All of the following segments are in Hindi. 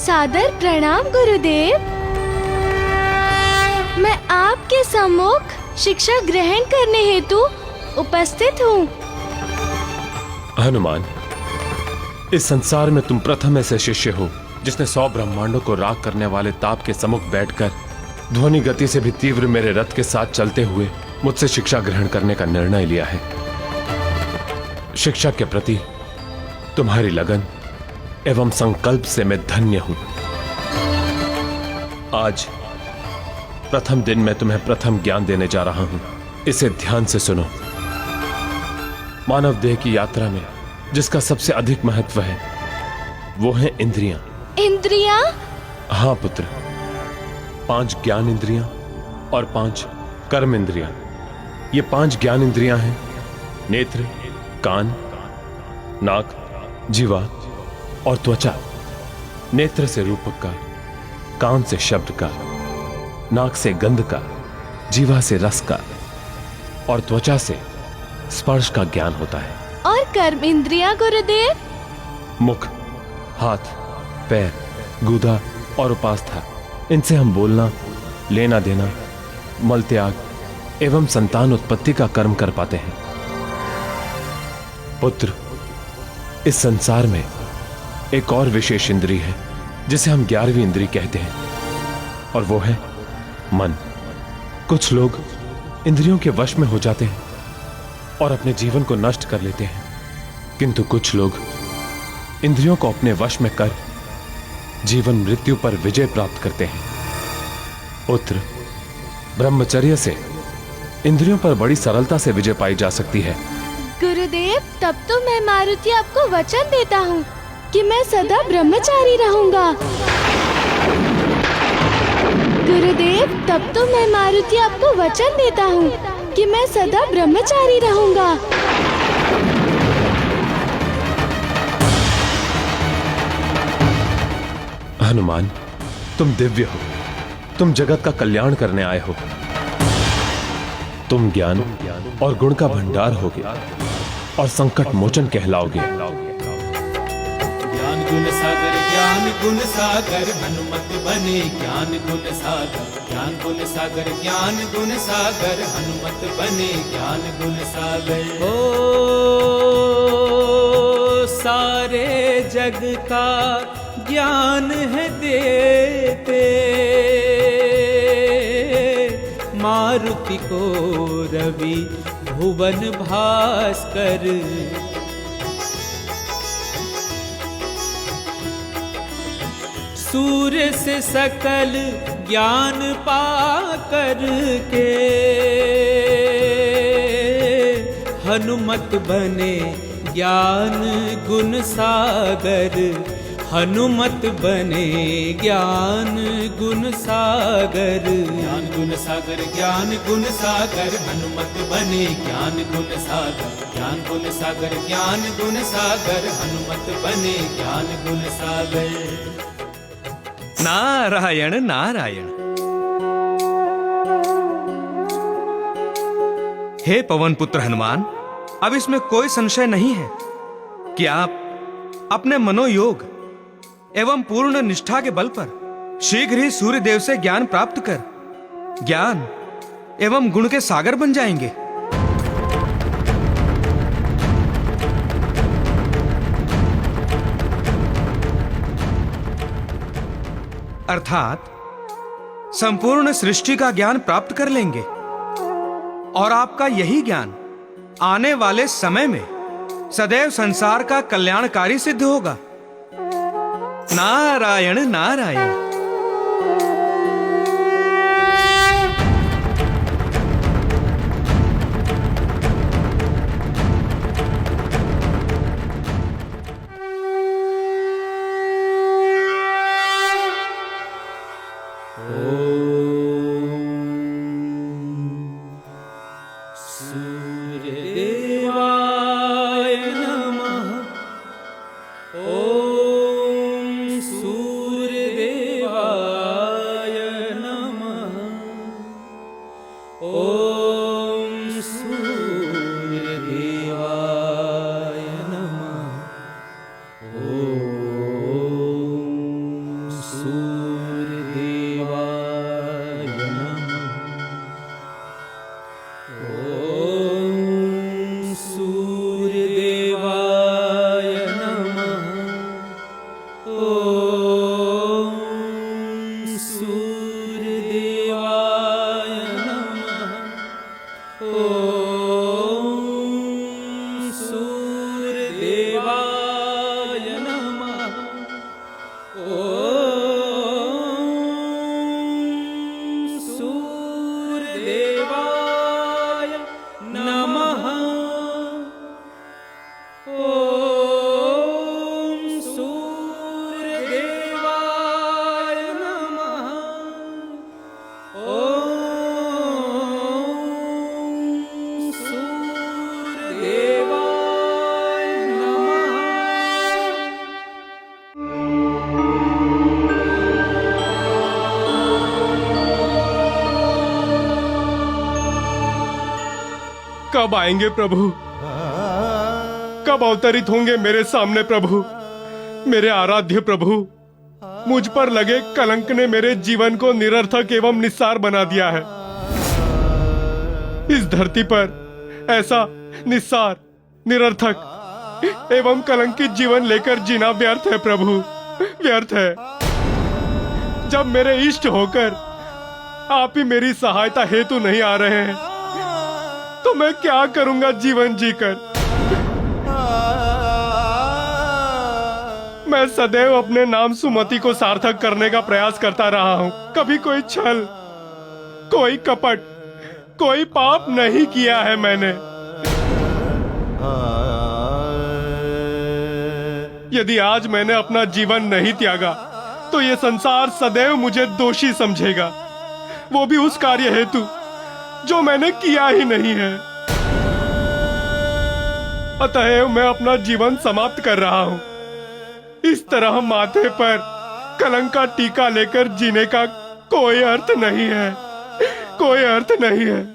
सादर प्रणाम गुरुदेव। मैं आपके सम्मुख शिक्षा ग्रहण करने हेतु उपस्थित हूँ। हनुमान, इस संसार में तुम प्रथम ऐसे शिष्य हो जिसने 100 ब्रह्मांडों को राग करने वाले ताप के सम्मुख बैठकर ध्वनि गति से भी तीव्र मेरे रथ के साथ चलते हुए मुझसे शिक्षा ग्रहण करने का निर्णय लिया है। शिक्षा के प्रति तुम्हारी लगन एवं संकल्प से मैं धन्य हूं। आज प्रथम दिन मैं तुम्हें प्रथम ज्ञान देने जा रहा हूं। इसे ध्यान से सुनो। मानव देह की यात्रा में जिसका सबसे अधिक महत्व है वो है इंद्रियां। इंद्रियां? हाँ पुत्र, 5 ज्ञान इंद्रियां और 5 कर्म इंद्रियां। ये 5 ज्ञान इंद्रियां हैं नेत्र, कान, नाक, जीवा और त्वचा। नेत्र से रूप का, कान से शब्द का, नाक से गंध का, जीवा से रस का और त्वचा से स्पर्श का ज्ञान होता है। और कर्म इंद्रियां गुरुदेव? मुख, हाथ, पैर, गूदा और उपास्था। इनसे हम बोलना, लेना देना, मल त्याग एवं संतान उत्पत्ति का कर्म कर पाते हैं। पुत्र, इस संसार में एक और विशेष इंद्री है जिसे हम 11वीं इंद्री कहते हैं और वो है मन। कुछ लोग इंद्रियों के वश में हो जाते हैं और अपने जीवन को नष्ट कर लेते हैं, किंतु कुछ लोग इंद्रियों को अपने वश में कर जीवन मृत्यु पर विजय प्राप्त करते हैं। पुत्र, ब्रह्मचर्य से इंद्रियों पर बड़ी सरलता से विजय पाई जा सकती है। गुरुदेव, तब तो मैं मारुति आपको वचन देता हूँ कि मैं सदा ब्रह्मचारी रहूंगा। गुरुदेव, तब तो मैं मारुति आपको वचन देता हूँ कि मैं सदा ब्रह्मचारी रहूंगा। हनुमान, तुम दिव्य हो, तुम जगत का कल्याण करने आए हो। तुम ज्ञान और गुण का भंडार होगे और संकट मोचन कहलाओगे। ज्ञान गुण सागर हनुमत बने ज्ञान गुण सागर। ज्ञान गुण सागर, ज्ञान गुण सागर हनुमत बने ज्ञान गुण सागर। ओ सारे जग का ज्ञान है देते, मारुति को रवि भुवन भास्कर। सूर्य से सकल ज्ञान पा कर के हनुमत बने ज्ञान गुण सागर। हनुमत बने ज्ञान गुण सागर। ज्ञान गुण सागर, ज्ञान गुण सागर हनुमत बने ज्ञान गुण सागर। ज्ञान गुण सागर, ज्ञान गुण सागर हनुमत बने ज्ञान गुण सागर। नारायण नारायण। हे पवन पुत्र हनुमान, अब इसमें कोई संशय नहीं है कि आप अपने मनोयोग एवं पूर्ण निष्ठा के बल पर शीघ्र ही सूर्य देव से ज्ञान प्राप्त कर ज्ञान एवं गुण के सागर बन जाएंगे। अर्थात संपूर्ण सृष्टि का ज्ञान प्राप्त कर लेंगे और आपका यही ज्ञान आने वाले समय में सदैव संसार का कल्याणकारी सिद्ध होगा। नारायण नारायण। ओम सूर्यदेवाय नमः। ओम सूर्यदेवाय नमः। ओम सूर्यदेवाय नमः। ओम सूर्यदेवाय नमः। ओम सूर्यदेवाय कब आएंगे प्रभु? कब अवतरित होंगे मेरे सामने प्रभु? मेरे आराध्य प्रभु, मुझ पर लगे कलंक ने मेरे जीवन को निरर्थक एवं निस्सार बना दिया है। इस धरती पर ऐसा निस्सार, निरर्थक एवं कलंकित जीवन लेकर जीना व्यर्थ है प्रभु, व्यर्थ है। जब मेरे इष्ट होकर आप ही मेरी सहायता हेतु नहीं आ रहे हैं, तो मैं क्या करूंगा जीवन जीकर? मैं सदैव अपने नाम सुमति को सार्थक करने का प्रयास करता रहा हूं। कभी कोई छल, कोई कपट, कोई पाप नहीं किया है मैंने। यदि आज मैंने अपना जीवन नहीं त्यागा, तो ये संसार सदैव मुझे दोषी समझेगा, वो भी उस कार्य हेतु जो मैंने किया ही नहीं है। अतएव मैं अपना जीवन समाप्त कर रहा हूं। इस तरह माथे पर कलंक का टीका लेकर जीने का कोई अर्थ नहीं है, कोई अर्थ नहीं है।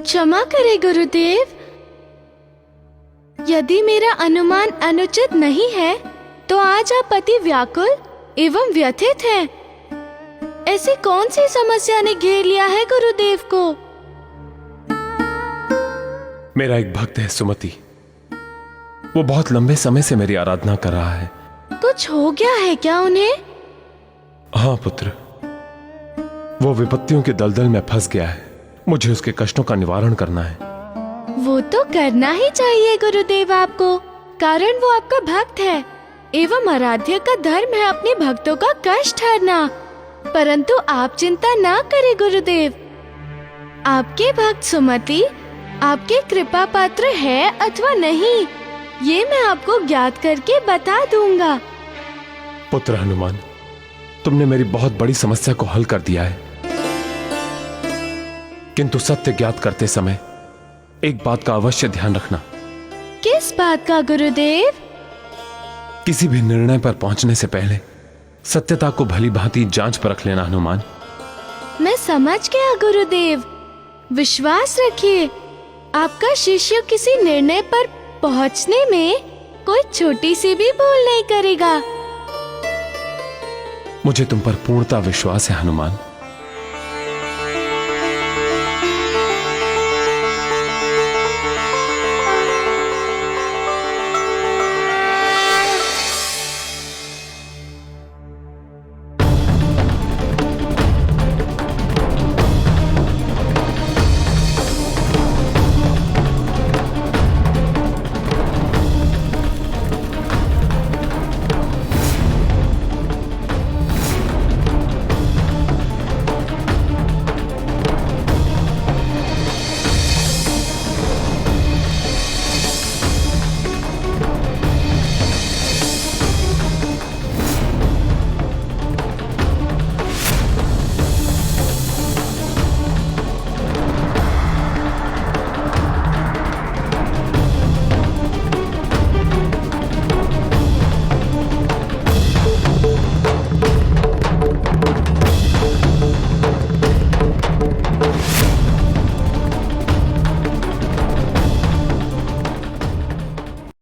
क्षमा करे गुरुदेव, यदि मेरा अनुमान अनुचित नहीं है तो आज आप अति व्याकुल एवं व्यथित हैं। ऐसी कौन सी समस्या ने घेर लिया है गुरुदेव को? मेरा एक भक्त है सुमति, वो बहुत लंबे समय से मेरी आराधना कर रहा है। कुछ हो गया है क्या उन्हें? हाँ पुत्र, वो विपत्तियों के दलदल में फंस गया है। मुझे उसके कष्टों का निवारण करना है। वो तो करना ही चाहिए गुरुदेव आपको, कारण वो आपका भक्त है एवं आराध्य का धर्म है अपने भक्तों का कष्ट हरना। परंतु आप चिंता ना करें गुरुदेव, आपके भक्त सुमति आपके कृपा पात्र है अथवा नहीं, ये मैं आपको ज्ञात करके बता दूंगा। पुत्र हनुमान, तुमने मेरी बहुत बड़ी समस्या को हल कर दिया है, किंतु सत्य ज्ञात करते समय एक बात का अवश्य ध्यान रखना। किस बात का गुरुदेव? किसी भी निर्णय पर पहुंचने से पहले सत्यता को भली भांति जांच परख लेना हनुमान। मैं समझ गया गुरुदेव, विश्वास रखिए, आपका शिष्य किसी निर्णय पर पहुंचने में कोई छोटी सी भी भूल नहीं करेगा। मुझे तुम पर पूर्णता विश्वास है हनुमान।